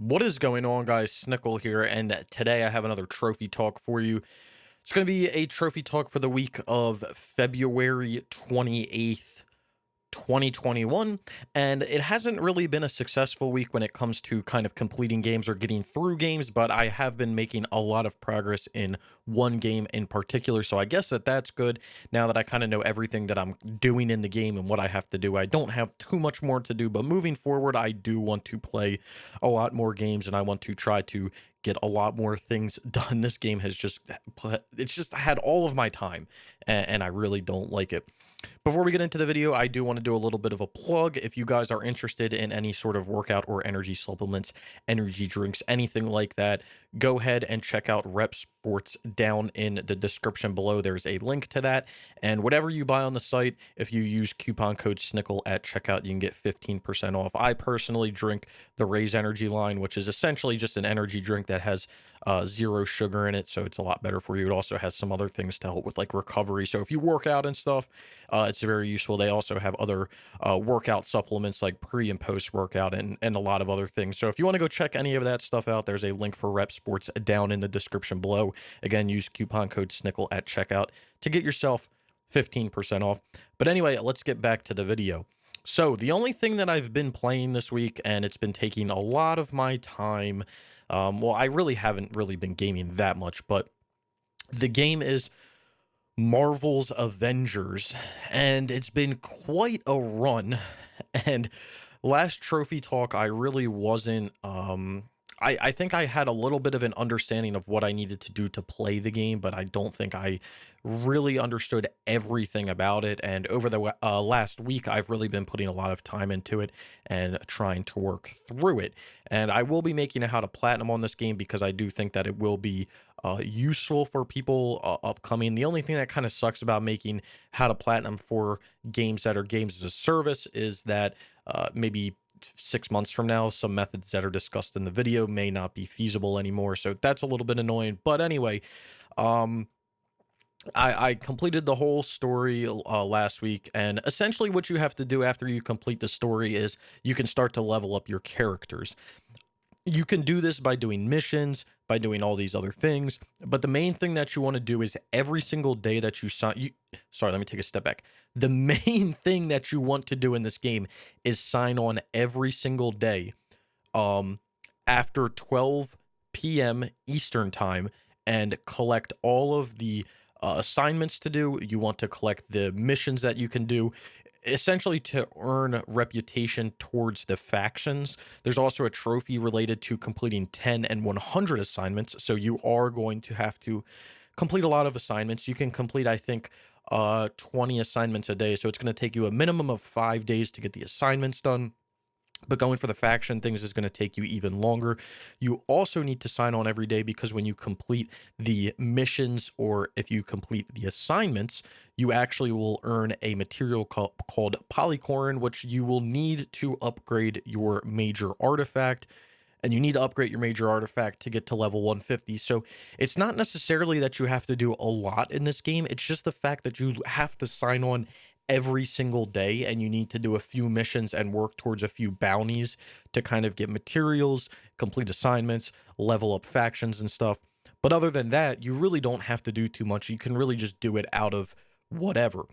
What is going on, guys? Snickel here, and today I have another trophy talk for you. It's going to be a trophy talk for the week of February 28th, 2021, and it hasn't really been a successful week when it comes to kind of completing games or getting through games, but I have been making a lot of progress in one game in particular, so I guess that's good. Now that I kind of know everything that I'm doing in the game and what I have to do, I don't have too much more to do, but moving forward, I do want to play a lot more games, and I want to try to get a lot more things done. This game has it's just had all of my time, and I really don't like it. Before we get into the video, I do want to do a little bit of a plug. If you guys are interested in any sort of workout or energy supplements, energy drinks, anything like that, go ahead and check out Rep Sports down in the description below. There's a link to that. And whatever you buy on the site, if you use coupon code Snickel at checkout, you can get 15% off. I personally drink the Raise Energy line, which is essentially just an energy drink that has zero sugar in it, so it's a lot better for you. It also has some other things to help with like recovery. So if you work out and stuff, it's very useful. They also have other workout supplements like pre and post workout and a lot of other things. So if you want to go check any of that stuff out, there's a link for Rep Sports down in the description below. Again, use coupon code Snickel at checkout to get yourself 15% off. But anyway, let's get back to the video. So the only thing that I've been playing this week, and it's been taking a lot of my time, well, I really haven't really been gaming that much, but the game is Marvel's Avengers, and it's been quite a run. And last trophy talk, I really wasn't, I think I had a little bit of an understanding of what I needed to do to play the game, but I don't think I really understood everything about it. And over the last week, I've really been putting a lot of time into it and trying to work through it. And I will be making a how to platinum on this game because I do think that it will be useful for people upcoming. The only thing that kind of sucks about making how to platinum for games that are games as a service is that maybe 6 months from now, some methods that are discussed in the video may not be feasible anymore. So that's a little bit annoying. But anyway, I completed the whole story last week, and essentially what you have to do after you complete the story is you can start to level up your characters. You can do this by doing missions, by doing all these other things, but the main thing that you want to do is every single day that sorry, let me take a step back. The main thing that you want to do in this game is sign on every single day after 12 p.m. Eastern time and collect all of the assignments to do. You want to collect the missions that you can do, essentially to earn reputation towards the factions. There's also a trophy related to completing 10 and 100 assignments. So you are going to have to complete a lot of assignments. You can complete, I think, 20 assignments a day. So it's going to take you a minimum of 5 days to get the assignments done. But going for the faction things is going to take you even longer. You also need to sign on every day because when you complete the missions or if you complete the assignments, you actually will earn a material called Polycorn, which you will need to upgrade your major artifact. And you need to upgrade your major artifact to get to level 150. So it's not necessarily that you have to do a lot in this game. It's just the fact that you have to sign on every single day and you need to do a few missions and work towards a few bounties to kind of get materials, complete assignments, level up factions and stuff. But other than that, you really don't have to do too much. You can really just do it out of whatever.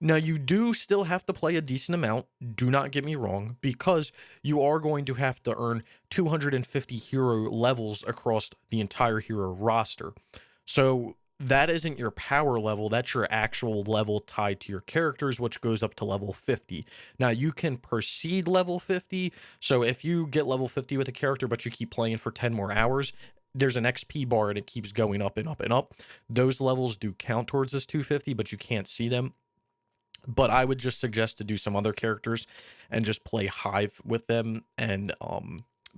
Now, you do still have to play a decent amount, do not get me wrong, because you are going to have to earn 250 hero levels across the entire hero roster. So that isn't your power level, that's your actual level tied to your characters, which goes up to level 50. Now, you can proceed level 50, so if you get level 50 with a character, but you keep playing for 10 more hours, there's an XP bar and it keeps going up and up and up. Those levels do count towards this 250, but you can't see them. But I would just suggest to do some other characters and just play Hive with them, and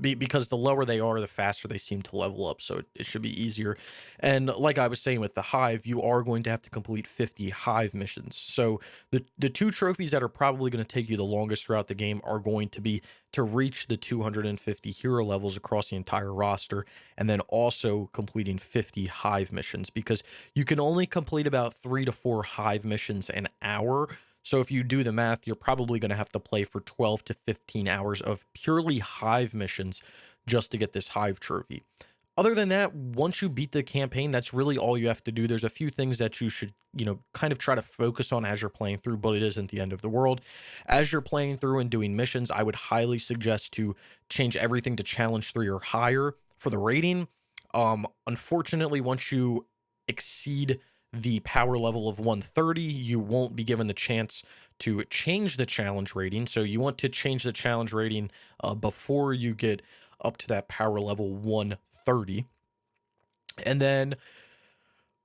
because the lower they are, the faster they seem to level up, so it should be easier. And like I was saying with the Hive, you are going to have to complete 50 Hive missions. So the two trophies that are probably going to take you the longest throughout the game are going to be to reach the 250 hero levels across the entire roster, and then also completing 50 Hive missions, because you can only complete about 3 to 4 Hive missions an hour. So if you do the math, you're probably going to have to play for 12 to 15 hours of purely Hive missions just to get this hive trophy. Other than that, once you beat the campaign, that's really all you have to do. There's a few things that you should, kind of try to focus on as you're playing through, but it isn't the end of the world. As you're playing through and doing missions, I would highly suggest to change everything to challenge 3 or higher for the rating. Unfortunately, once you exceed the power level of 130, you won't be given the chance to change the challenge rating. So you want to change the challenge rating before you get up to that power level 130. And then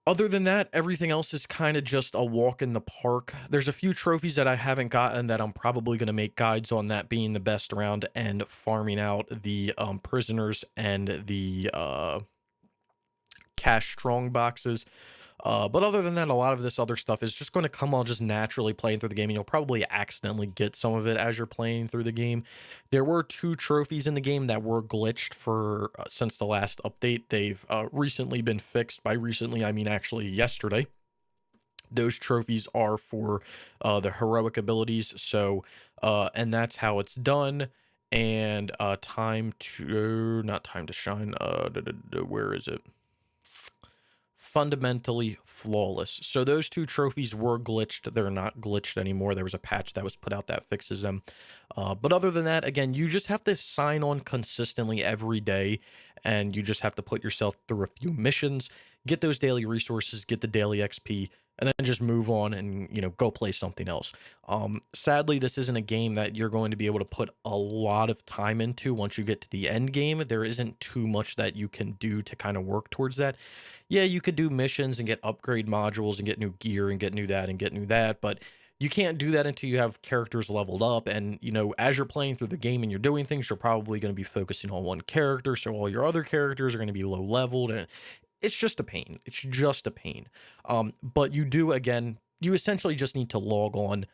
other than that, everything else is kind of just a walk in the park. There's a few trophies that I haven't gotten that I'm probably going to make guides on, that being the best around and farming out the prisoners and the cash strong boxes. But other than that, a lot of this other stuff is just going to come on just naturally playing through the game, and you'll probably accidentally get some of it as you're playing through the game. There were 2 trophies in the game that were glitched for since the last update. They've recently been fixed. By recently, I mean actually yesterday. Those trophies are for the heroic abilities. So, and that's how it's done. And not time to shine. Where is it? Fundamentally flawless. So those 2 trophies were glitched. They're not glitched anymore. There was a patch that was put out that fixes them. But other than that, again, you just have to sign on consistently every day, and you just have to put yourself through a few missions, get those daily resources, get the daily XP, and then just move on and, go play something else. Sadly, this isn't a game that you're going to be able to put a lot of time into once you get to the end game. There isn't too much that you can do to kind of work towards that. Yeah, you could do missions and get upgrade modules and get new gear and get new that and get new that, but you can't do that until you have characters leveled up. And, as you're playing through the game and you're doing things, you're probably going to be focusing on one character. So all your other characters are going to be low leveled, and it's just a pain. It's just a pain. But you essentially just need to log on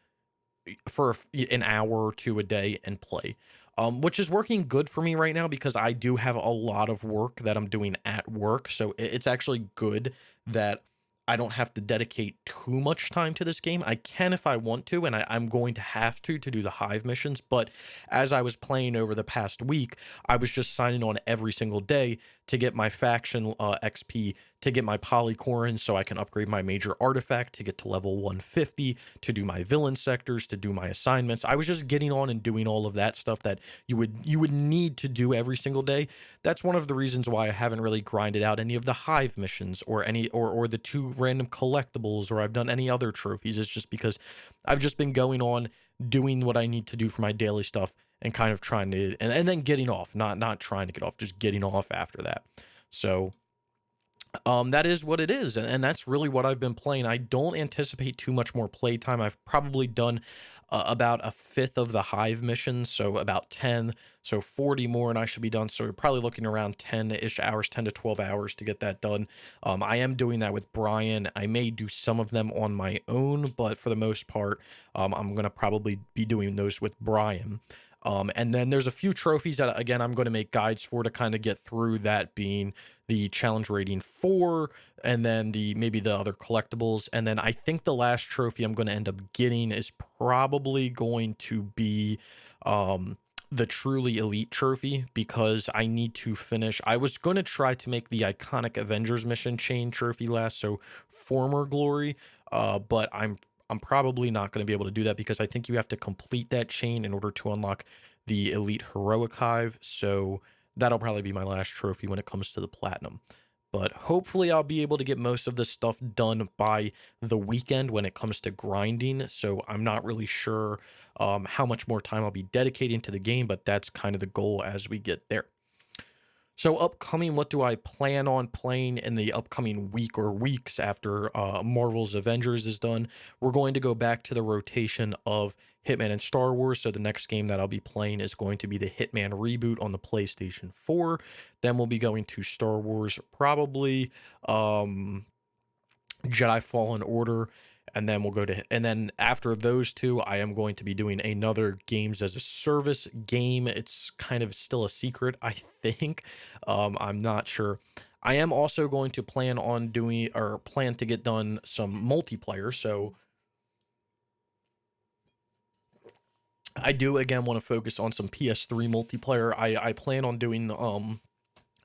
for an hour or 2 a day and play, which is working good for me right now because I do have a lot of work that I'm doing at work. So it's actually good that I don't have to dedicate too much time to this game. I can if I want to, and I'm going to have to do the hive missions. But as I was playing over the past week, I was just signing on every single day to get my faction XP, to get my polycorn so I can upgrade my major artifact, to get to level 150, to do my villain sectors, to do my assignments. I was just getting on and doing all of that stuff that you would need to do every single day. That's one of the reasons why I haven't really grinded out any of the hive missions or any or the 2 random collectibles, or I've done any other trophies. It's just because I've just been going on doing what I need to do for my daily stuff and kind of trying to and then getting off, not trying to get off, just getting off after that. So that is what it is, and that's really what I've been playing. I don't anticipate too much more playtime. I've probably done about a fifth of the hive missions, so about 10, so 40 more, and I should be done. So we're probably looking around 10-ish hours, 10 to 12 hours to get that done. I am doing that with Brian. I may do some of them on my own, but for the most part, I'm going to probably be doing those with Brian. And then there's a few trophies that, again, I'm going to make guides for to kind of get through, that being the challenge rating 4, and then maybe the other collectibles. And then I think the last trophy I'm going to end up getting is probably going to be the truly elite trophy, because I need to finish. I was going to try to make the iconic Avengers mission chain trophy last, so former glory, but I'm probably not going to be able to do that because I think you have to complete that chain in order to unlock the elite heroic hive. So that'll probably be my last trophy when it comes to the platinum. But hopefully I'll be able to get most of this stuff done by the weekend when it comes to grinding. So I'm not really sure how much more time I'll be dedicating to the game, but that's kind of the goal as we get there. So upcoming, what do I plan on playing in the upcoming week or weeks after Marvel's Avengers is done? We're going to go back to the rotation of Hitman and Star Wars. So the next game that I'll be playing is going to be the Hitman reboot on the PlayStation 4. Then we'll be going to Star Wars, probably Jedi Fallen Order, and then and then after those 2, I am going to be doing another games as a service game. It's kind of still a secret, I think. I'm not sure. I am also going to plan to get done some multiplayer. So I do again want to focus on some PS3 multiplayer. I plan on doing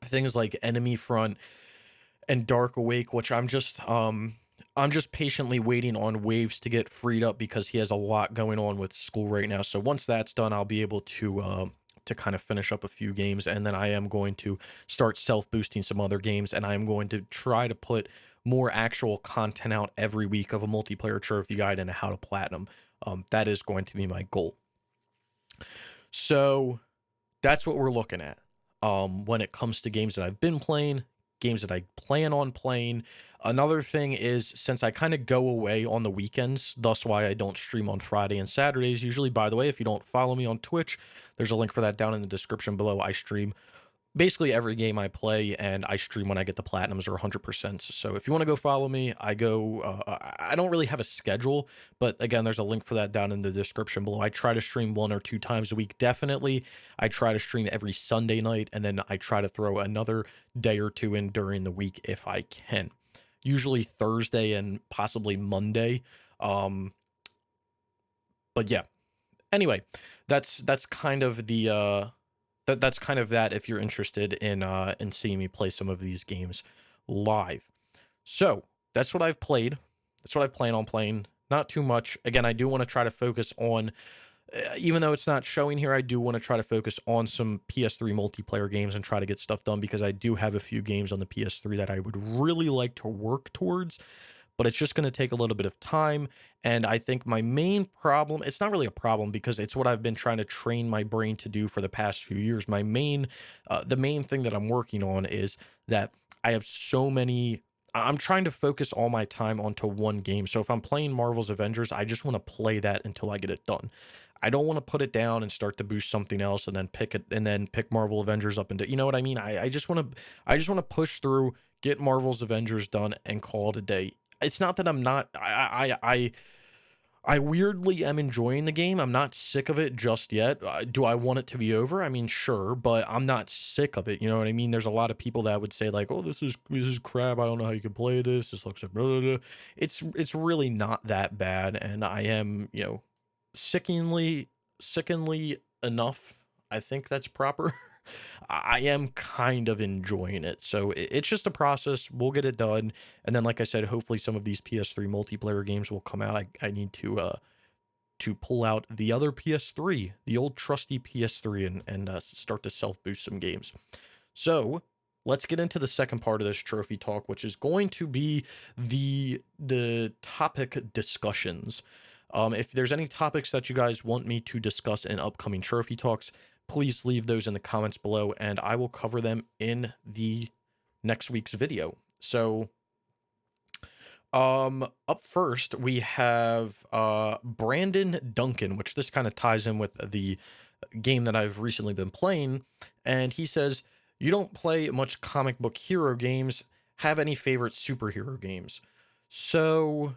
things like Enemy Front and Dark Awake, which I'm just patiently waiting on Waves to get freed up because he has a lot going on with school right now. So once that's done, I'll be able to kind of finish up a few games, and then I am going to start self boosting some other games, and I am going to try to put more actual content out every week of a multiplayer trophy guide and how to platinum. That is going to be my goal. So that's what we're looking at when it comes to games that I've been playing, games that I plan on playing. Another thing is, since I kind of go away on the weekends, thus why I don't stream on Friday and Saturdays usually. By the way, if you don't follow me on Twitch, there's a link for that down in the description below. I stream basically every game I play, and I stream when I get the platinums or 100%. So if you want to go follow me, I go. I don't really have a schedule, but again, there's a link for that down in the description below. I try to stream 1 or 2 times a week, definitely. I try to stream every Sunday night, and then I try to throw another day or two in during the week if I can. Usually Thursday and possibly Monday. But yeah. Anyway, that's kind of the that's kind of that if you're interested in seeing me play some of these games live. So that's what I've played. That's what I plan on playing. Not too much. Again, I do want to try to focus on, even though it's not showing here, I do want to try to focus on some PS3 multiplayer games and try to get stuff done, because I do have a few games on the PS3 that I would really like to work towards, but it's just going to take a little bit of time. And I think my main problem, it's not really a problem because it's what I've been trying to train my brain to do for the past few years. The main thing that I'm working on is that I have so many, I'm trying to focus all my time onto one game. So if I'm playing Marvel's Avengers, I just want to play that until I get it done. I don't want to put it down and start to boost something else and then pick Marvel Avengers up into, you know what I mean? I just want to push through, get Marvel's Avengers done, and call it a day. It's not that I'm not, I weirdly am enjoying the game. I'm not sick of it just yet. Do I want it to be over? I mean, sure, but I'm not sick of it. You know what I mean? There's a lot of people that would say like, "Oh, this is crap. I don't know how you can play this. This looks like blah, blah, blah." It's really not that bad, and I am, sickeningly enough. I think that's proper. I am kind of enjoying it. So it's just a process. We'll get it done. And then, like I said, hopefully some of these PS3 multiplayer games will come out. I need to pull out the other PS3, the old trusty PS3, and start to self boost some games. So let's get into the second part of this trophy talk, which is going to be the topic discussions. If there's any topics that you guys want me to discuss in upcoming trophy talks, please leave those in the comments below, and I will cover them in the next week's video. So, up first, we have Brandon Duncan, which this kind of ties in with the game that I've recently been playing, and he says, "You don't play much comic book hero games. Have any favorite superhero games?" So,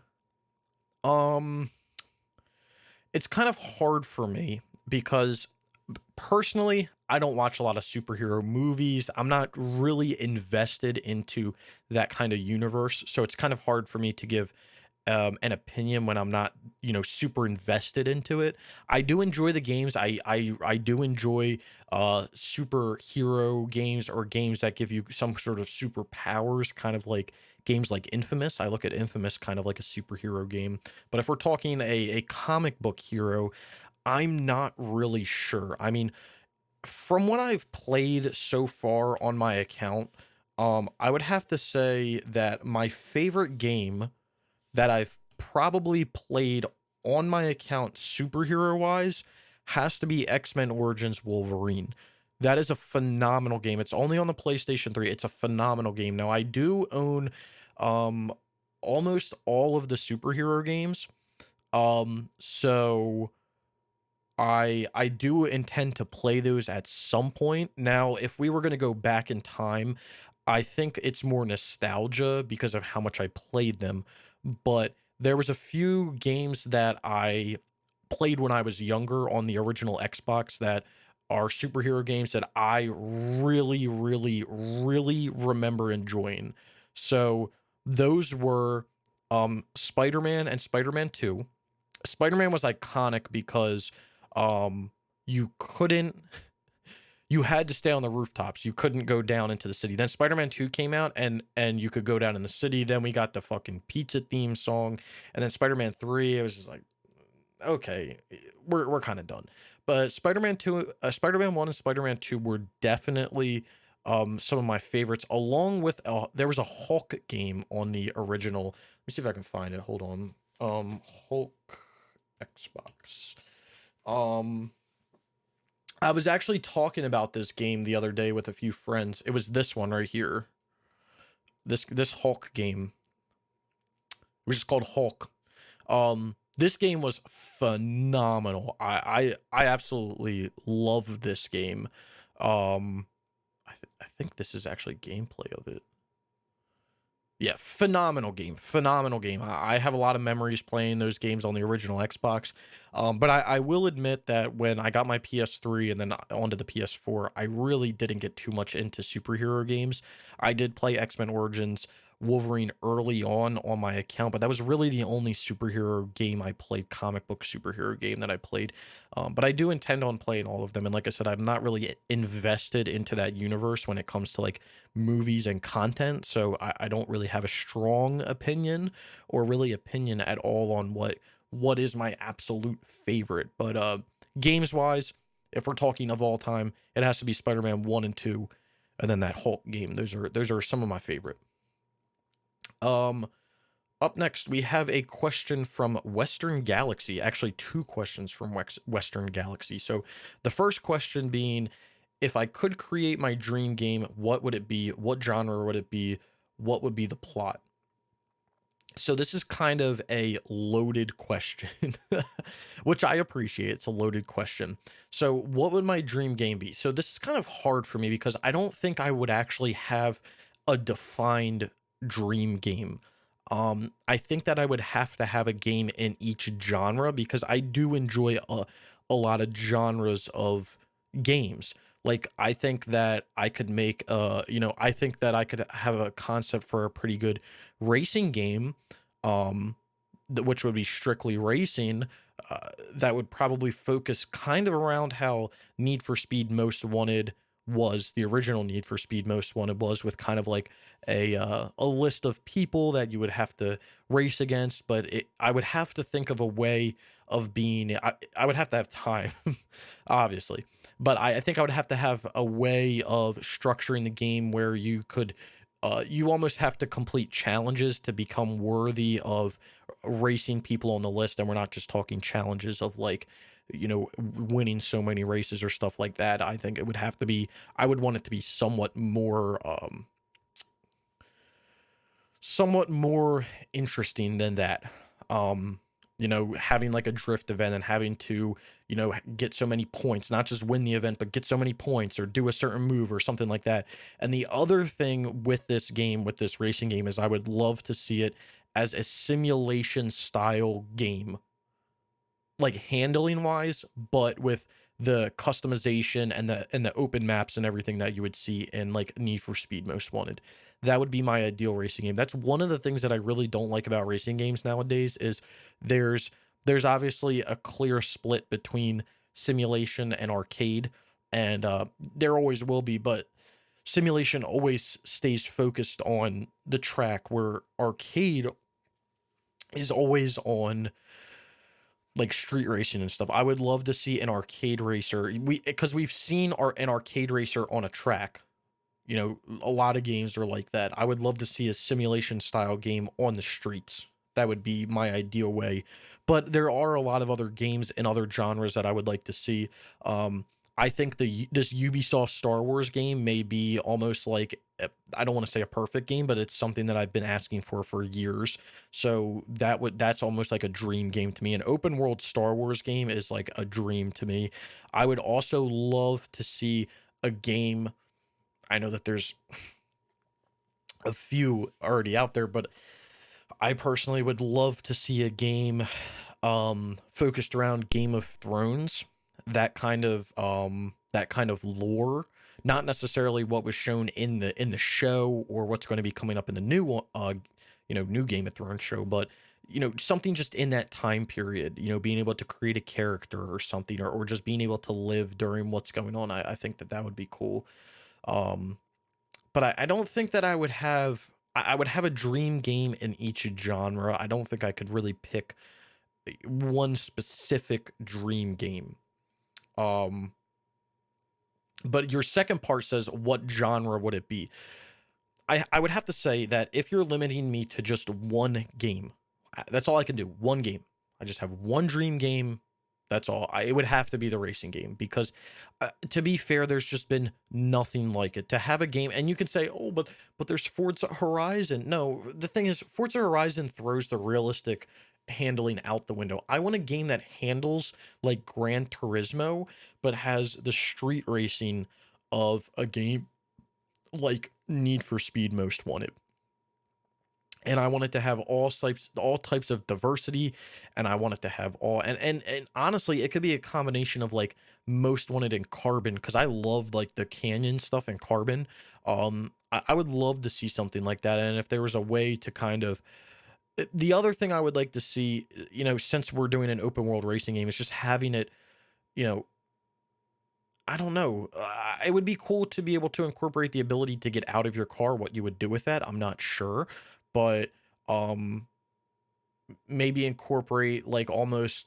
it's kind of hard for me because personally, I don't watch a lot of superhero movies. I'm not really invested into that kind of universe. So it's kind of hard for me to give an opinion when I'm not, super invested into it. I do enjoy the games. I do enjoy superhero games or games that give you some sort of superpowers, kind of like games like Infamous. I look at Infamous kind of like a superhero game. But if we're talking a comic book hero, I'm not really sure. I mean, from what I've played so far on my account, I would have to say that my favorite game that I've probably played on my account superhero wise has to be X-Men Origins Wolverine. That is a phenomenal game. It's only on the PlayStation 3. It's a phenomenal game. Now, I do own um almost all of the superhero games. So I do intend to play those at some point. Now, if we were going to go back in time, I think it's more nostalgia because of how much I played them. But there was a few games that I played when I was younger on the original Xbox that are superhero games that I really, really, really remember enjoying. So those were Spider-Man and Spider-Man 2. Spider-Man was iconic because You couldn't you had to stay on the rooftops. You couldn't go down into the city. Then Spider-Man 2 came out and you could go down in the city. Then we got the fucking pizza theme song. And then Spider-Man 3, it was just like, okay, we're kind of done. But Spider-Man 2, Spider-Man 1 and Spider-Man 2 were definitely some of my favorites, along with there was a Hulk game on the original. Let me see if I can find it. Hold on. Hulk Xbox. Um I was actually talking about this game the other day with a few friends. It was this one right here. This Hulk game, which is called Hulk. This game was phenomenal. I absolutely love this game. I think this is actually gameplay of it. Yeah, phenomenal game. Phenomenal game. I have a lot of memories playing those games on the original Xbox. But I will admit that when I got my PS3 and then onto the PS4, I really didn't get too much into superhero games. I did play X-Men Origins Wolverine early on my account, but that was really the only superhero game I played, comic book superhero game that I played. But I do intend on playing all of them. And like I said, I'm not really invested into that universe when it comes to like movies and content. So I don't really have a strong opinion or really opinion at all on what is my absolute favorite. But games wise, if we're talking of all time, it has to be Spider-Man 1 and 2, and then that Hulk game. Those are some of my favorite. Um Up next, we have a question from Western Galaxy. Actually, two questions from Western Galaxy. So, the first question being, if I could create my dream game, what would it be? What genre would it be? What would be the plot? So, this is kind of a loaded question, which I appreciate. It's a loaded question. So, what would my dream game be? So, this is kind of hard for me because I don't think I would actually have a defined dream game. I think that I would have to have a game in each genre because I do enjoy a lot of genres of games. Like I think that I could make I think that I could have a concept for a pretty good racing game, um, which would be strictly racing. That would probably focus kind of around how Need for Speed Most Wanted was, the original Need for Speed Most Wanted was, with kind of like a list of people that you would have to race against. But I would have to think of a way of being. I would have to have time, obviously, but I think I would have to have a way of structuring the game where you could. You almost have to complete challenges to become worthy of racing people on the list, and we're not just talking challenges of like winning so many races or stuff like that. I think it would have to be, I would want it to be somewhat more interesting than that. Having like a drift event and having to, get so many points, not just win the event, but get so many points or do a certain move or something like that. And the other thing with this game, with this racing game, is I would love to see it as a simulation style game, like handling wise, but with the customization and the open maps and everything that you would see in like Need for Speed Most Wanted. That would be my ideal racing game. That's one of the things that I really don't like about racing games nowadays is there's there's obviously a clear split between simulation and arcade, and there always will be, but simulation always stays focused on the track where arcade is always on like street racing and stuff. I would love to see an arcade racer. Because we've seen an arcade racer on a track. A lot of games are like that. I would love to see a simulation style game on the streets. That would be my ideal way. But there are a lot of other games in other genres that I would like to see. I think this Ubisoft Star Wars game may be almost like, I don't want to say a perfect game, but it's something that I've been asking for years. So that's almost like a dream game to me. An open world Star Wars game is like a dream to me. I would also love to see a game. I know that there's a few already out there, but I personally would love to see a game focused around Game of Thrones, that kind of lore, not necessarily what was shown in the show or what's going to be coming up in the new new Game of Thrones show, but something just in that time period, being able to create a character or something, or just being able to live during what's going on. I think that that would be cool. Um, but I don't think that I would have a dream game in each genre. I don't think I could really pick one specific dream game. Um, but your second part says, what genre would it be? I would have to say that if you're limiting me to just one game, that's all I can do. One game. I just have one dream game. That's all. It would have to be the racing game because, to be fair, there's just been nothing like it. To have a game, and you can say, "Oh, but there's Forza Horizon." No, the thing is, Forza Horizon throws the realistic handling out the window. I want a game that handles like Gran Turismo, but has the street racing of a game like Need for Speed Most Wanted. And I want it to have all types of diversity, and I want it to have all and honestly, it could be a combination of like Most Wanted and Carbon because I love like the canyon stuff and Carbon. I would love to see something like that, and if there was a way to kind of the other thing I would like to see, since we're doing an open world racing game, is just having it, you know, I don't know. It would be cool to be able to incorporate the ability to get out of your car. What you would do with that, I'm not sure, but um, maybe incorporate like almost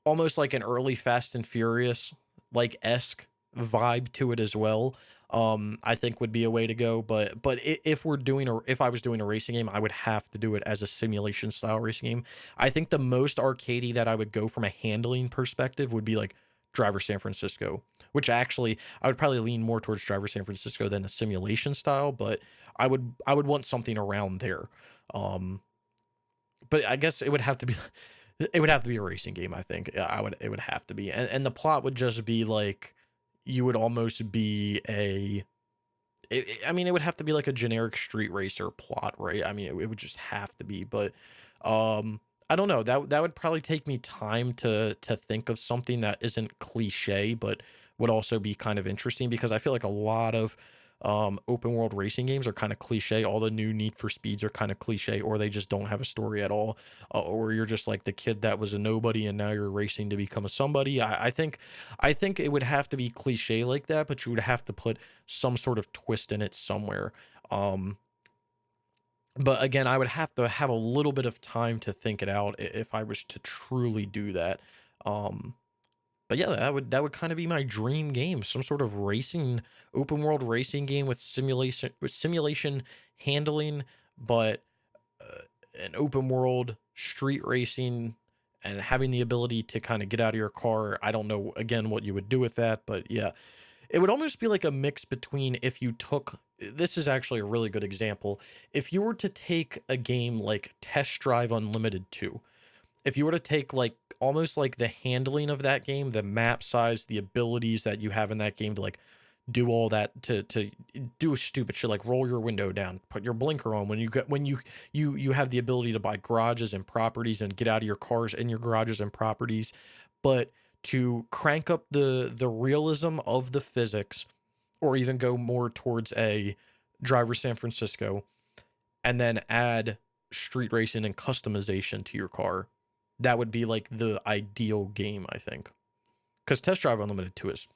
like an early Fast and Furious like esque vibe to it as well. I think would be a way to go. But if I was doing a racing game, I would have to do it as a simulation style racing game. I think the most arcadey that I would go from a handling perspective would be like Driver San Francisco, which actually I would probably lean more towards Driver San Francisco than a simulation style, but I would want something around there. Um, but I guess it would have to be a racing game, I think. Yeah, it would have to be. And the plot would just be like you would almost be I mean, it would have to be like a generic street racer plot, right? I mean, it would just have to be, but I don't know. That would probably take me time to think of something that isn't cliche, but would also be kind of interesting because I feel like a lot of open world racing games are kind of cliche. All the new Need for Speeds are kind of cliche, or they just don't have a story at all, or you're just like the kid that was a nobody and now you're racing to become a somebody. I think it would have to be cliche like that, but you would have to put some sort of twist in it somewhere. Um, but again, I would have to have a little bit of time to think it out if I was to truly do that. Um, but yeah, that would kind of be my dream game, some sort of racing open world racing game with simulation handling, but uh, an open world street racing and having the ability to kind of get out of your car. I don't know again what you would do with that, but yeah, it would almost be like a mix between if you took this is actually a really good example. If you were to take a game like Test Drive Unlimited 2, if you were to take like almost like the handling of that game, the map size, the abilities that you have in that game to like do all that to do stupid shit like roll your window down, put your blinker on when you have the ability to buy garages and properties and get out of your cars in your garages and properties, but to crank up the realism of the physics or even go more towards a Driver San Francisco and then add street racing and customization to your car. That would be like the ideal game, I think. Because Test Drive Unlimited 2 is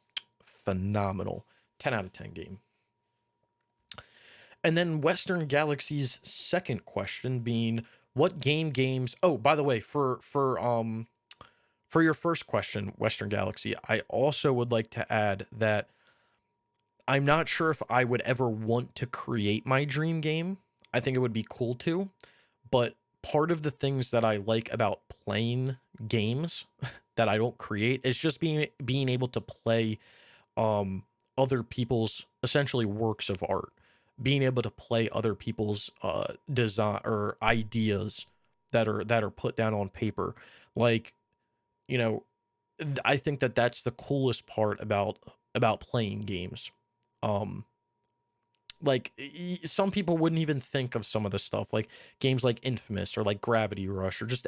phenomenal. 10 out of 10 game. And then Western Galaxy's second question being what games oh, by the way, for your first question, Western Galaxy, I also would like to add that I'm not sure if I would ever want to create my dream game. I think it would be cool to, but part of the things that I like about playing games that I don't create is just being able to play um other people's essentially works of art, being able to play other people's design or ideas that are put down on paper. Like, you know, I think that that's the coolest part about playing games. Um like some people wouldn't even think of some of the stuff like games like Infamous or like Gravity Rush or just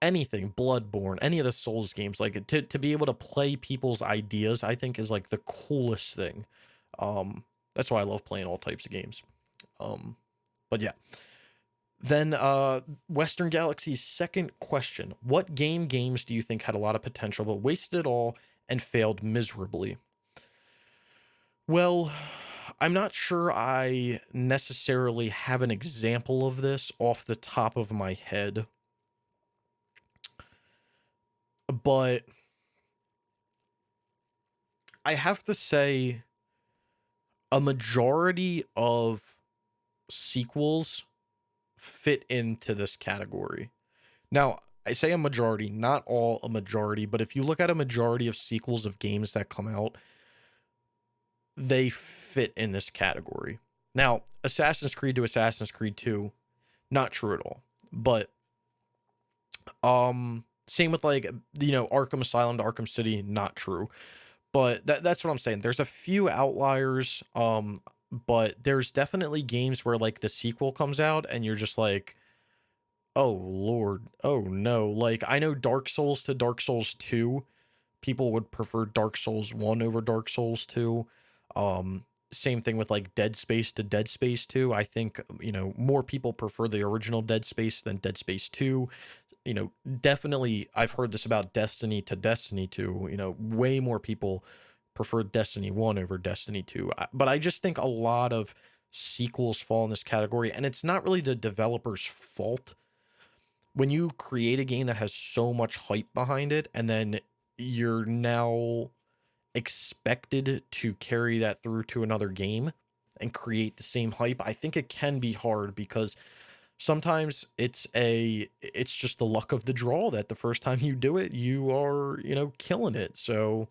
anything Bloodborne, any of the Souls games, like to be able to play people's ideas, I think is like the coolest thing. That's why I love playing all types of games. Um but yeah, Then Western Galaxy's second question. What games do you think had a lot of potential but wasted it all and failed miserably? Well, I'm not sure I necessarily have an example of this off the top of my head, but I have to say a majority of sequels fit into this category. Now, I say a majority, not all a majority, but if you look at a majority of sequels of games that come out, they fit in this category. Now, Assassin's Creed to Assassin's Creed 2, not true at all. But same with like, Arkham Asylum to Arkham City, not true. But that's what I'm saying. There's a few outliers, but there's definitely games where like the sequel comes out and you're just like, oh Lord, oh no. Like I know Dark Souls to Dark Souls 2, people would prefer Dark Souls 1 over Dark Souls 2. Same thing with like Dead Space to Dead Space 2. I think, more people prefer the original Dead Space than Dead Space 2. Definitely I've heard this about Destiny to Destiny 2. Way more people prefer Destiny 1 over Destiny 2. But I just think a lot of sequels fall in this category, and it's not really the developer's fault. When you create a game that has so much hype behind it, and then you're now expected to carry that through to another game and create the same hype, I think it can be hard because sometimes it's just the luck of the draw that the first time you do it, you are, killing it. So,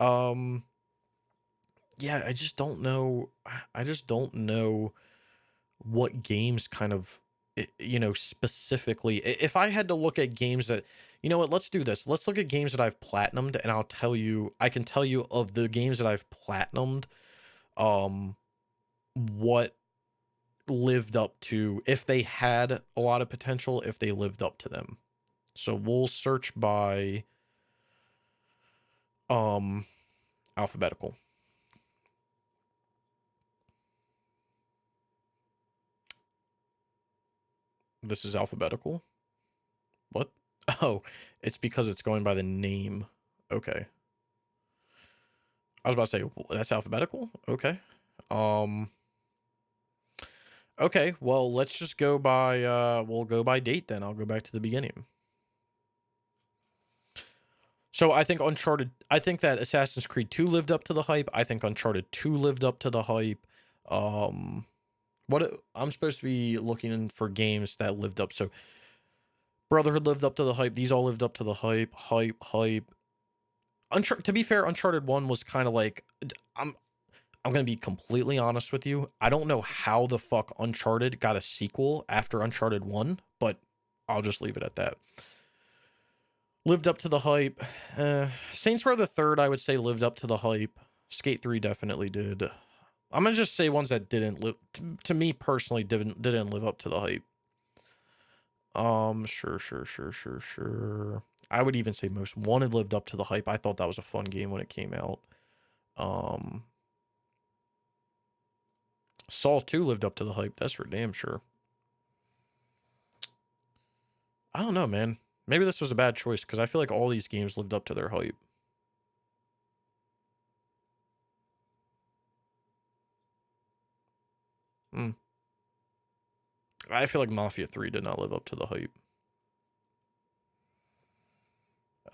um, yeah, I just don't know what games kind of, specifically, if I had to look at games that, you know what, let's do this. Let's look at games that I've platinumed, and I can tell you of the games that I've platinumed, um, what lived up to, if they had a lot of potential, if they lived up to them. So we'll search by um alphabetical. This is alphabetical. What? Oh, it's because it's going by the name. Okay. I was about to say that's alphabetical. Okay. Um okay, well, let's just go by we'll go by date then. I'll go back to the beginning. So I think that Assassin's Creed 2 lived up to the hype. I think Uncharted 2 lived up to the hype. Um I'm supposed to be looking in for games that lived up. So Brotherhood lived up to the hype. These all lived up to the hype, hype. To be fair, Uncharted 1 was kind of like, I'm going to be completely honest with you. I don't know how the fuck Uncharted got a sequel after Uncharted 1, but I'll just leave it at that. Lived up to the hype. Saints Row the Third, I would say, lived up to the hype. Skate 3 definitely did. I'm gonna just say ones that didn't live, to me personally, didn't live up to the hype. Sure. I would even say Most Wanted lived up to the hype. I thought that was a fun game when it came out. Um, Saw 2 lived up to the hype. That's for damn sure. I don't know, man. Maybe this was a bad choice because I feel like all these games lived up to their hype. Hmm. I feel like Mafia 3 did not live up to the hype.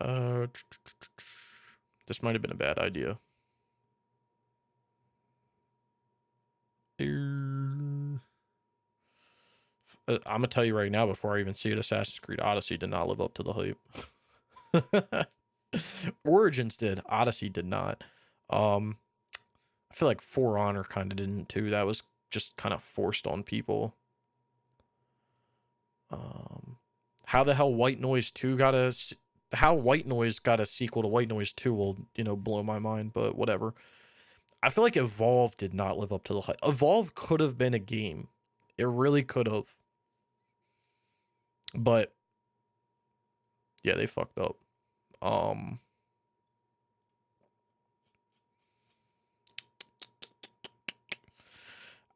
Uh, this might have been a bad idea. I'm gonna tell you right now before I even see it, Assassin's Creed Odyssey did not live up to the hype. Origins did. Odyssey did not. Um, I feel like For Honor kind of didn't too. That was just kind of forced on people. Um, how the hell White Noise 2 got a how White Noise got a sequel to White Noise 2 will, blow my mind, but whatever. I feel like Evolve did not live up to the hype. Evolve could have been a game. It really could have. But yeah, they fucked up. Um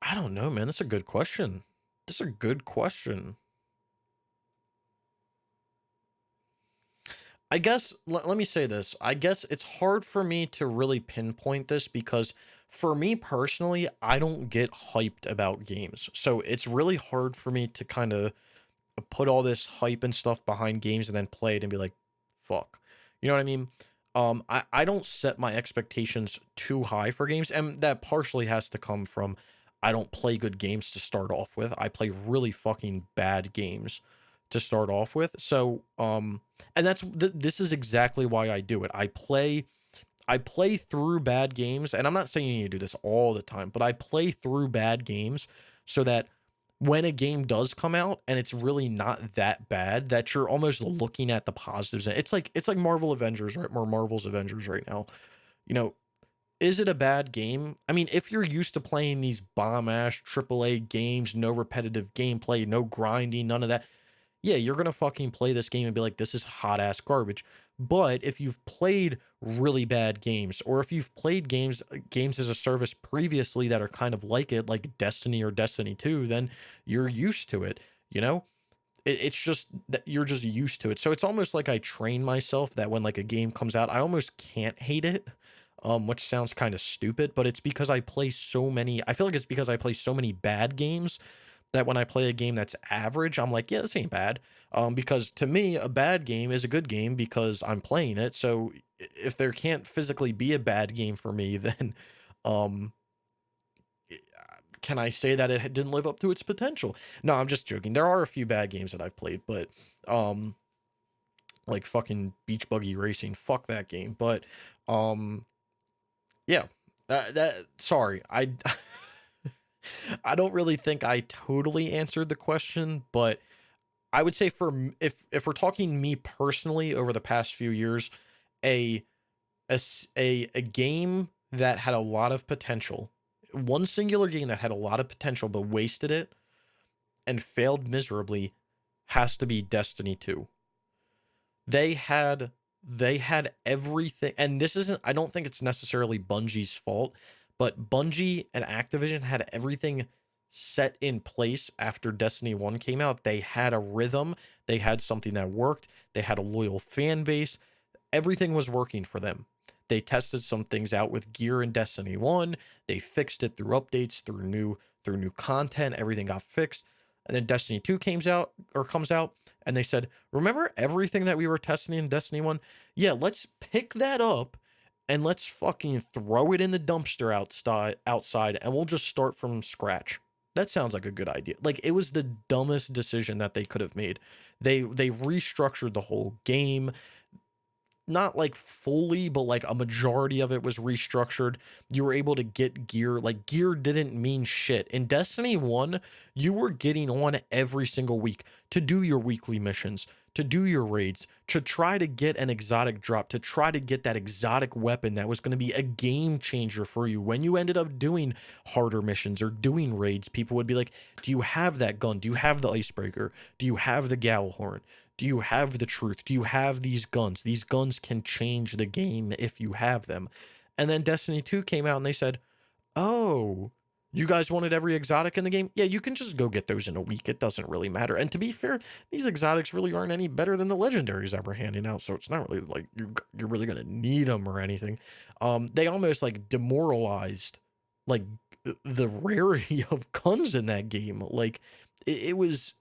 I don't know, man. That's a good question. That's a good question. I guess let me say this. I guess it's hard for me to really pinpoint this because for me personally, I don't get hyped about games. So it's really hard for me to kind of put all this hype and stuff behind games and then play it and be like, fuck. You know what I mean? I don't set my expectations too high for games, and that partially has to come from I don't play good games to start off with. I play really fucking bad games to start off with. So, and this is exactly why I do it. I play through bad games, and I'm not saying you need to do this all the time, but I play through bad games so that when a game does come out and it's really not that bad, that you're almost looking at the positives. It's like Marvel Avengers, right? More Marvel's Avengers right now. You know, is it a bad game? I mean, if you're used to playing these bomb ass AAA games, no repetitive gameplay, no grinding, none of that, yeah, you're gonna fucking play this game and be like, this is hot ass garbage. But if you've played really bad games, or if you've played games as a service previously that are kind of like it, like Destiny or Destiny 2, then you're used to it, you know? It's just that you're just used to it. So it's almost like I train myself that when like a game comes out, I almost can't hate it. Which sounds kind of stupid, but it's because I feel like it's because I play so many bad games that when I play a game that's average, I'm like, yeah, this ain't bad. Because to me, a bad game is a good game because I'm playing it. So if there can't physically be a bad game for me, then um, can I say that it didn't live up to its potential? No, I'm just joking. There are a few bad games that I've played, but um, like fucking Beach Buggy Racing, fuck that game. But um, yeah, sorry, I don't really think I totally answered the question, but I would say if we're talking me personally over the past few years, a a game that had a lot of potential, one singular game that had a lot of potential but wasted it and failed miserably has to be Destiny 2. They had they had everything, and this isn't, I don't think it's necessarily Bungie's fault, but Bungie and Activision had everything set in place after Destiny 1 came out. They had a rhythm, they had something that worked, they had a loyal fan base, everything was working for them. They tested some things out with gear in Destiny 1, they fixed it through updates, through new content, everything got fixed. And then Destiny 2 comes out, and they said, "Remember everything that we were testing in Destiny 1? Yeah, let's pick that up and let's fucking throw it in the dumpster outside and we'll just start from scratch." That sounds like a good idea. Like, it was the dumbest decision that they could have made. They restructured the whole game, not like fully, but like a majority of it was restructured. You were able to get gear. Like, gear didn't mean shit. In Destiny 1, you were getting on every single week to do your weekly missions, to do your raids, to try to get an exotic drop, to try to get that exotic weapon that was going to be a game changer for you. When you ended up doing harder missions or doing raids, people would be like, do you have that gun? Do you have the icebreaker? Do you have the Gallahorn? Do you have the truth? Do you have these guns? These guns can change the game if you have them. And then Destiny 2 came out and they said, "Oh, you guys wanted every exotic in the game? Yeah, you can just go get those in a week. It doesn't really matter." And to be fair, these exotics really aren't any better than the legendaries ever handing out. So it's not really like you're really going to need them or anything. They almost like demoralized like the rarity of guns in that game. Like, it was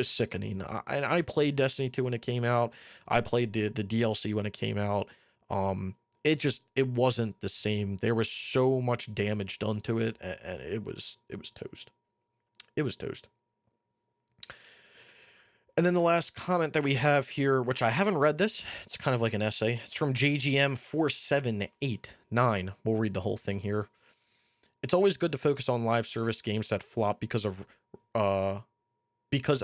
sickening. I played Destiny 2 when it came out. I played the DLC when it came out. It wasn't the same. There was so much damage done to it, and it was toast. It was toast. And then the last comment that we have here, which I haven't read this, it's kind of like an essay. It's from JGM4789. We'll read the whole thing here. "It's always good to focus on live service games that flop because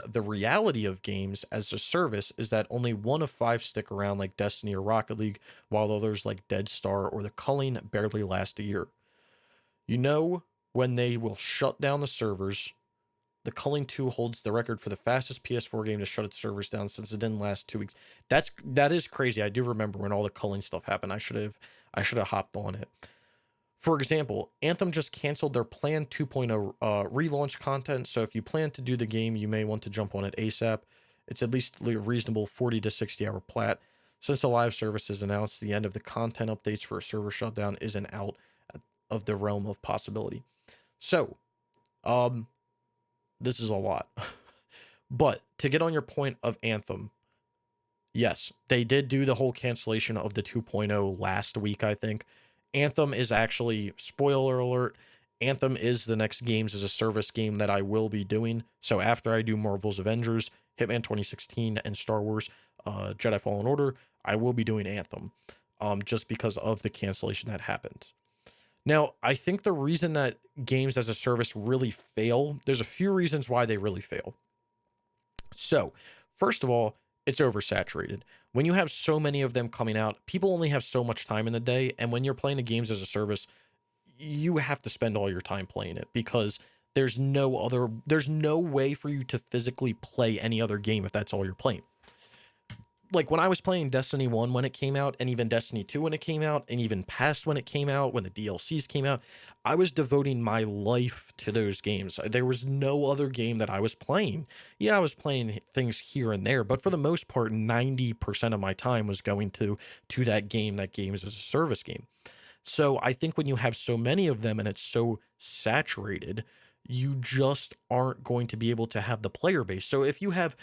the reality of games as a service is that only one of five stick around, like Destiny or Rocket League, while others like Dead Star or The Culling barely last a year. You know when they will shut down the servers. The Culling 2 holds the record for the fastest PS4 game to shut its servers down since it didn't last 2 weeks." That is crazy. I do remember when all the Culling stuff happened. I should have hopped on it. For example, Anthem just canceled their planned 2.0 relaunch content. So if you plan to do the game, you may want to jump on it ASAP. It's at least a reasonable 40 to 60 hour plat. Since the live service is announced, the end of the content updates for a server shutdown isn't out of the realm of possibility. So, um, this is a lot. But to get on your point of Anthem, yes, they did do the whole cancellation of the 2.0 last week, I think. Anthem is actually, spoiler alert, Anthem is the next games as a service game that I will be doing. So after I do Marvel's Avengers, Hitman 2016, and Star Wars Jedi Fallen Order, I will be doing Anthem, just because of the cancellation that happened. Now, I think the reason that games as a service really fail, there's a few reasons why they really fail. So, first of all, it's oversaturated. When you have so many of them coming out, people only have so much time in the day. And when you're playing the games as a service, you have to spend all your time playing it because there's no way for you to physically play any other game if that's all you're playing. Like when I was playing Destiny 1 when it came out, and even Destiny 2 when it came out, and even past when it came out, when the DLCs came out, I was devoting my life to those games. There was no other game that I was playing. Yeah, I was playing things here and there, but for the most part, 90% of my time was going to that game as a service game. So I think when you have so many of them and it's so saturated, you just aren't going to be able to have the player base. So if you have,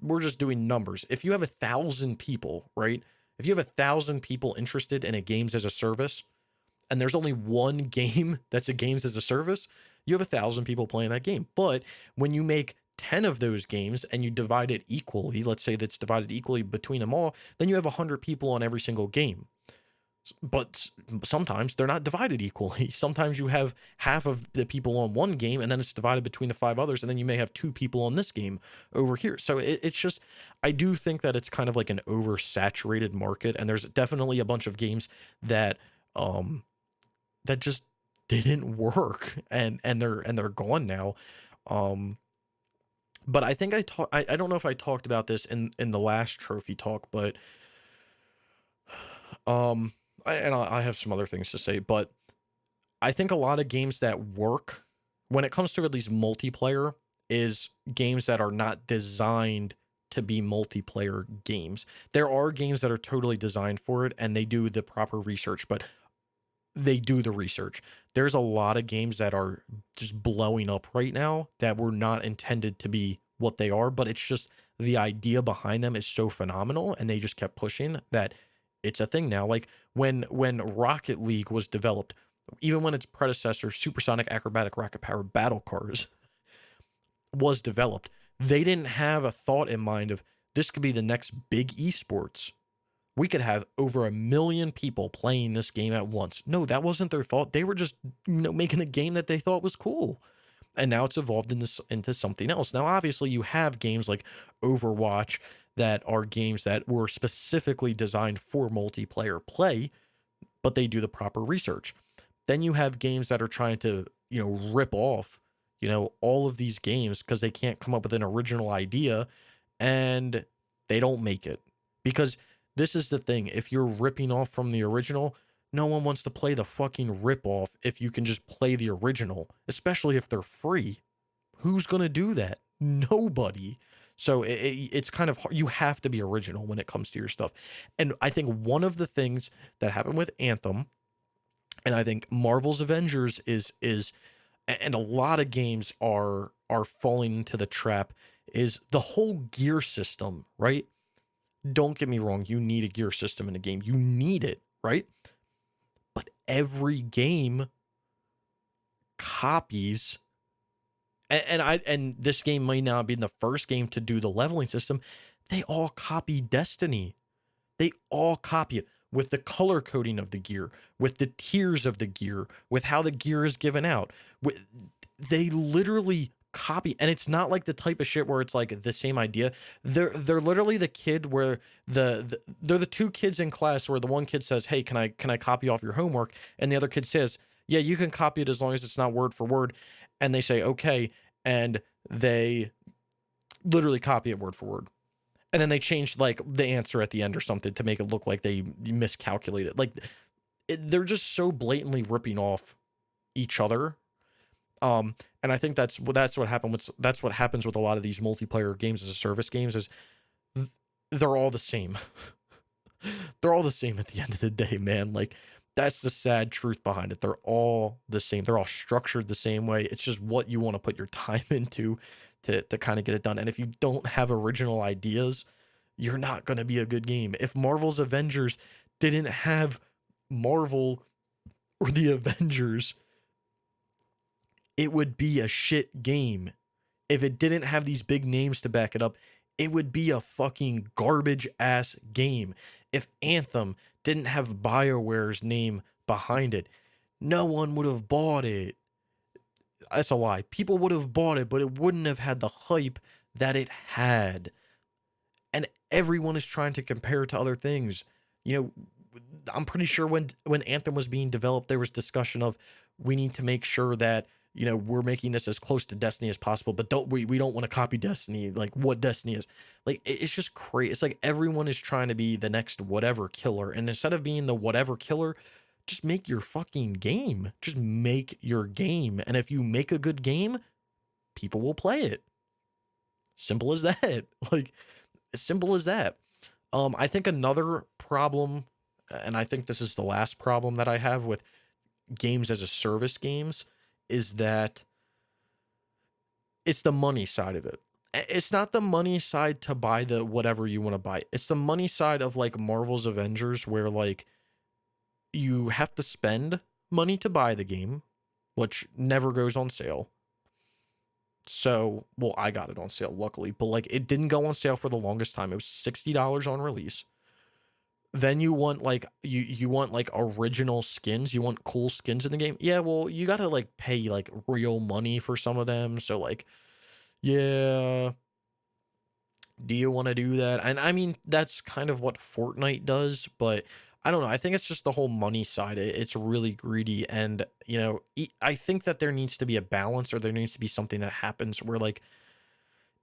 we're just doing numbers. If you have 1,000 people, right? If you have 1,000 people interested in a games as a service, and there's only one game that's a games as a service, you have 1,000 people playing that game. But when you make 10 of those games and you divide it equally, let's say that's divided equally between them all, then you have 100 people on every single game. But sometimes they're not divided equally. Sometimes you have half of the people on one game and then it's divided between the 5 others. And then you may have 2 people on this game over here. So it's just, I do think that it's kind of like an oversaturated market. And there's definitely a bunch of games that, that just didn't work and they're gone now. But I think I don't know if I talked about this in the last trophy talk, but, I have some other things to say, but I think a lot of games that work when it comes to at least multiplayer is games that are not designed to be multiplayer games. There are games that are totally designed for it and they do the proper research, but they do the research. There's a lot of games that are just blowing up right now that were not intended to be what they are, but it's just the idea behind them is so phenomenal and they just kept pushing that it's a thing now. Like when Rocket League was developed, even when its predecessor, Supersonic Acrobatic Rocket Power Battle Cars, was developed, they didn't have a thought in mind of this could be the next big esports. We could have over 1 million people playing this game at once. No, that wasn't their thought. They were just, making a game that they thought was cool. And now it's evolved into something else. Now, obviously, you have games like Overwatch that are games that were specifically designed for multiplayer play, but they do the proper research. Then you have games that are trying to, rip off, all of these games because they can't come up with an original idea and they don't make it. Because this is the thing. If you're ripping off from the original, no one wants to play the fucking rip off if you can just play the original, especially if they're free. Who's going to do that? Nobody. So it's kind of hard. You have to be original when it comes to your stuff. And I think one of the things that happened with Anthem, and I think Marvel's Avengers is and a lot of games are falling into the trap, is the whole gear system, right? Don't get me wrong, you need a gear system in a game. You need it, right? But every game copies, and this game may not be the first game to do the leveling system. They all copy Destiny. They all copy it with the color coding of the gear, with the tiers of the gear, with how the gear is given out. They literally copy, and it's not like the type of shit where it's like the same idea. They're literally the kid where they're the 2 kids in class where the one kid says, "Hey, can I copy off your homework?" And the other kid says, "Yeah, you can copy it as long as it's not word for word." And they say, "Okay," and they literally copy it word for word. And then they change like the answer at the end or something to make it look like they miscalculated. Like they're just so blatantly ripping off each other. And I think that's what happened with that's what happens with a lot of these multiplayer games as a service games is they're all the same. They're all the same at the end of the day, man. Like that's the sad truth behind it. They're all the same. They're all structured the same way. It's just what you want to put your time into to kind of get it done. And if you don't have original ideas, you're not going to be a good game. If Marvel's Avengers didn't have Marvel or the Avengers, it would be a shit game. If it didn't have these big names to back it up, it would be a fucking garbage ass game. If Anthem didn't have BioWare's name behind it, no one would have bought it. That's a lie. People would have bought it, but it wouldn't have had the hype that it had. And everyone is trying to compare it to other things. You know, I'm pretty sure when Anthem was being developed, there was discussion of we need to make sure that we're making this as close to Destiny as possible, but we don't want to copy Destiny, like what Destiny is. Like it's just crazy. It's like everyone is trying to be the next whatever killer, and instead of being the whatever killer, just make your fucking game. Just make your game, and if you make a good game, people will play it. Simple as that. Like as simple as that. I think another problem, and I think this is the last problem that I have with games as a service games, is that it's the money side of it. It's not the money side to buy the whatever you want to buy. It's the money side of like Marvel's Avengers, where like you have to spend money to buy the game, which never goes on sale. So, well, I got it on sale, luckily, but like it didn't go on sale for the longest time. It was $60 on release. Then you want like you want like original skins, you want cool skins in the game. Yeah, well, you got to like pay like real money for some of them. So like, yeah, do you want to do that? And I mean, that's kind of what Fortnite does, but I don't know. I think it's just the whole money side. It's really greedy, and I think that there needs to be a balance, or there needs to be something that happens where like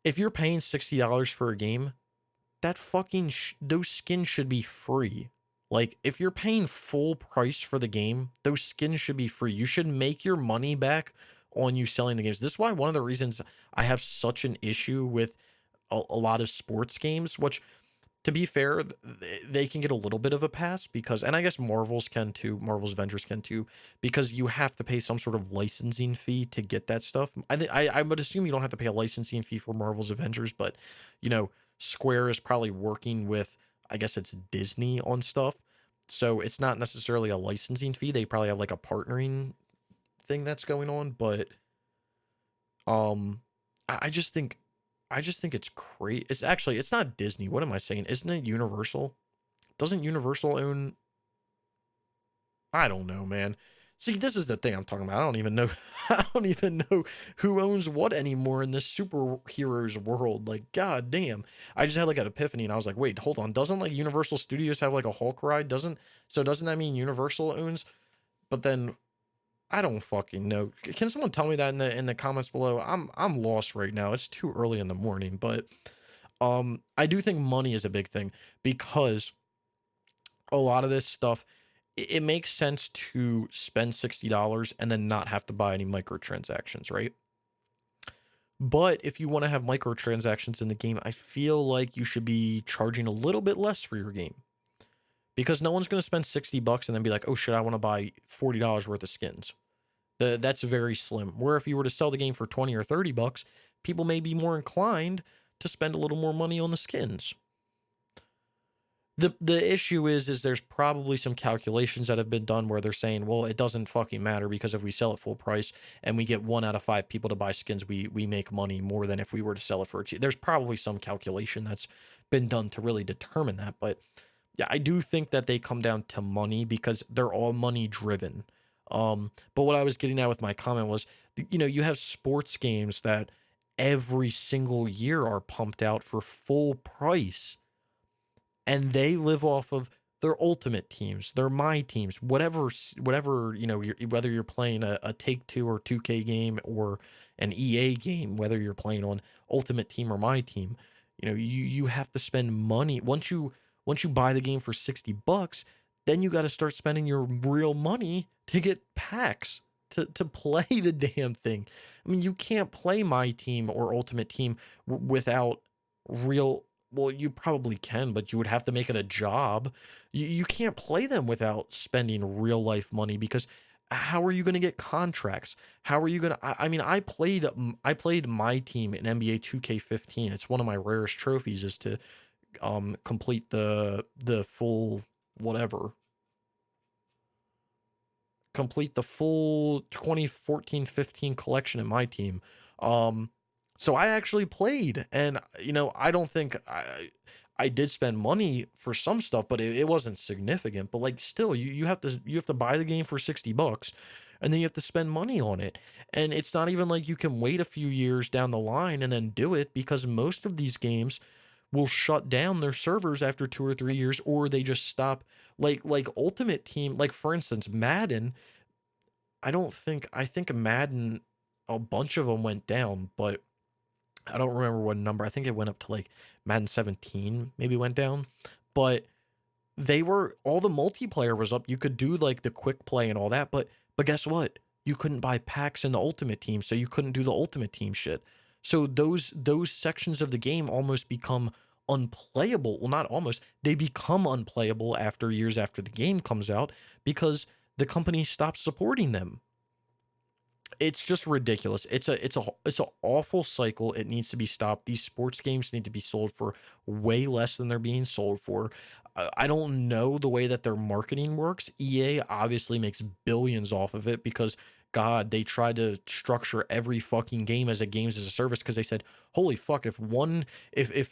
if you're paying $60 for a game, that fucking those skins should be free. Like if you're paying full price for the game, those skins should be free. You should make your money back on you selling the games. This is why one of the reasons I have such an issue with a lot of sports games, which to be fair, they can get a little bit of a pass because, and I guess Marvel's can too, Marvel's Avengers can too, because you have to pay some sort of licensing fee to get that stuff. I would assume you don't have to pay a licensing fee for Marvel's Avengers, but Square is probably working with, I guess it's Disney on stuff. So it's not necessarily a licensing fee. They probably have like a partnering thing that's going on, but I just think it's crazy. It's not Disney. What am I saying? Isn't it Universal? Doesn't Universal own? I don't know, man. See, this is the thing I'm talking about. I don't even know. I don't even know who owns what anymore in this superheroes world. Like, god damn. I just had like an epiphany, and I was like, wait, hold on. Doesn't like Universal Studios have like a Hulk ride? Doesn't that mean Universal owns? But then I don't fucking know. Can someone tell me that in the comments below? I'm lost right now. It's too early in the morning, but I do think money is a big thing because a lot of this stuff, it makes sense to spend $60 and then not have to buy any microtransactions, right? But if you want to have microtransactions in the game, I feel like you should be charging a little bit less for your game. Because no one's going to spend $60 and then be like, oh shit, I want to buy $40 worth of skins. That's very slim. Where if you were to sell the game for 20 or $30, people may be more inclined to spend a little more money on the skins. The issue is there's probably some calculations that have been done where they're saying, well, it doesn't fucking matter because if we sell it full price and we get 1 out of 5 people to buy skins, we make money more than if we were to sell it for cheap. There's probably some calculation that's been done to really determine that, but yeah, I do think that they come down to money because they're all money driven. But what I was getting at with my comment was, you have sports games that every single year are pumped out for full price, and they live off of their ultimate teams, they're my teams, whatever, whether you're playing a Take-Two or 2K game or an EA game, whether you're playing on Ultimate Team or my team, you have to spend money once you buy the game for $60, then you got to start spending your real money to get packs to play the damn thing. I mean, you can't play My Team or Ultimate Team without real. Well, you probably can, but you would have to make it a job. You can't play them without spending real life money because how are you going to get contracts? How are you going to? I mean, I played My Team in NBA 2K15. It's one of my rarest trophies is to complete the full whatever complete the full 2014-15 collection in My Team. Um, so I actually played, and I don't think I did spend money for some stuff, but it wasn't significant. But like, still, you have to buy the game for $60, and then you have to spend money on it. And it's not even like you can wait a few years down the line and then do it because most of these games will shut down their servers after 2 or 3 years, or they just stop. Like Ultimate Team, like for instance, Madden. I think Madden, a bunch of them went down, but I don't remember what number. I think it went up to like Madden 17 maybe went down, but they were all the multiplayer was up. You could do like the quick play and all that, but guess what? You couldn't buy packs in the Ultimate Team, so you couldn't do the Ultimate Team shit. So those sections of the game almost become unplayable. Well, not almost. They become unplayable after years after the game comes out because the company stops supporting them. It's just ridiculous. It's a awful cycle. It needs to be stopped. These sports games need to be sold for way less than they're being sold for. I don't know the way that their marketing works. EA obviously makes billions off of it because God, they tried to structure every fucking game as a games as a service because they said, "Holy fuck, if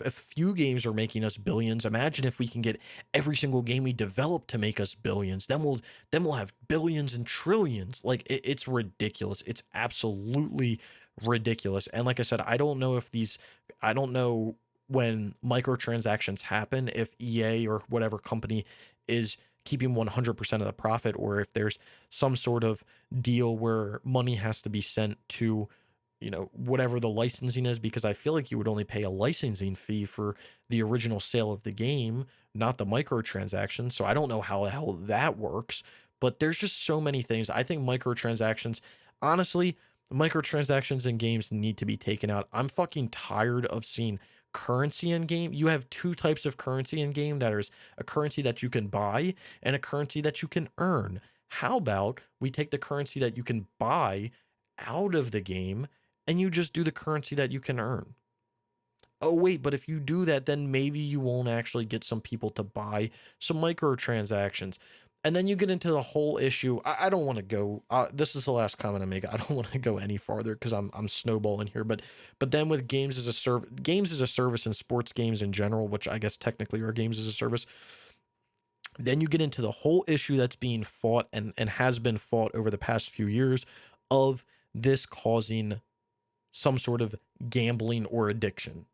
a few games are making us billions, imagine if we can get every single game we develop to make us billions. Then we'll have billions and trillions." Like it's ridiculous. It's absolutely ridiculous. And like I said, I don't know when microtransactions happen if EA or whatever company is keeping 100% of the profit, or if there's some sort of deal where money has to be sent to whatever the licensing is, because I feel like you would only pay a licensing fee for the original sale of the game, not the microtransactions. So I don't know how the hell that works, but there's just so many things. I think microtransactions, honestly, microtransactions in games need to be taken out. I'm fucking tired of seeing currency in game. You have two types of currency in game. There's a currency that you can buy and a currency that you can earn. How about we take the currency that you can buy out of the game and you just do the currency that you can earn? Oh, wait, but if you do that, then maybe you won't actually get some people to buy some microtransactions. And then you get into the whole issue. I don't want to go. This is the last comment I make. I don't want to go any farther because I'm snowballing here. But then with games as a service and sports games in general, which I guess technically are games as a service, then you get into the whole issue that's being fought and has been fought over the past few years of this causing some sort of gambling or addiction,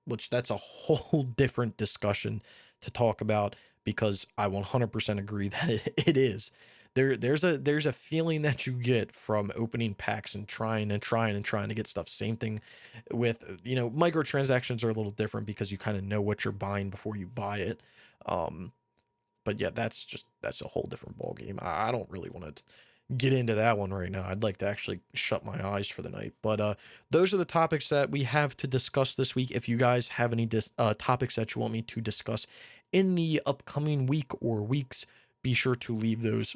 which that's a whole different discussion to talk about because I 100% agree that it is. There's a feeling that you get from opening packs and trying to get stuff. Same thing with microtransactions are a little different because you kind of know what you're buying before you buy it. But yeah, that's a whole different ball game. I don't really want to get into that one right now. I'd like to actually shut my eyes for the night. But those are the topics that we have to discuss this week. If you guys have any topics that you want me to discuss in the upcoming week or weeks, be sure to leave those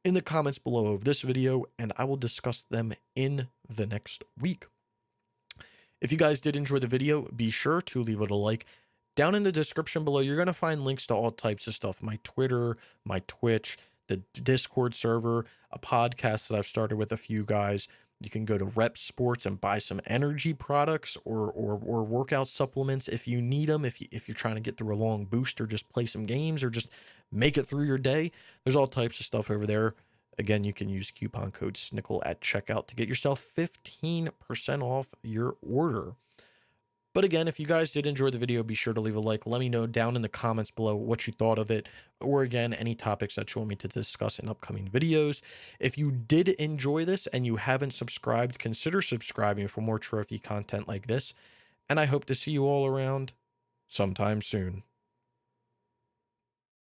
in the comments below of this video, and I will discuss them in the next week. If you guys did enjoy the video, be sure to leave it a like. Down in the description below, you're going to find links to all types of stuff. My Twitter, my Twitch, the Discord server, a podcast that I've started with a few guys. You can go to Rep Sports and buy some energy products or workout supplements if you need them. If you're trying to get through a long boost or just play some games or just make it through your day, there's all types of stuff over there. Again, you can use coupon code Snickel at checkout to get yourself 15% off your order. But again, if you guys did enjoy the video, be sure to leave a like. Let me know down in the comments below what you thought of it, or again, any topics that you want me to discuss in upcoming videos. If you did enjoy this and you haven't subscribed, consider subscribing for more trophy content like this. And I hope to see you all around sometime soon.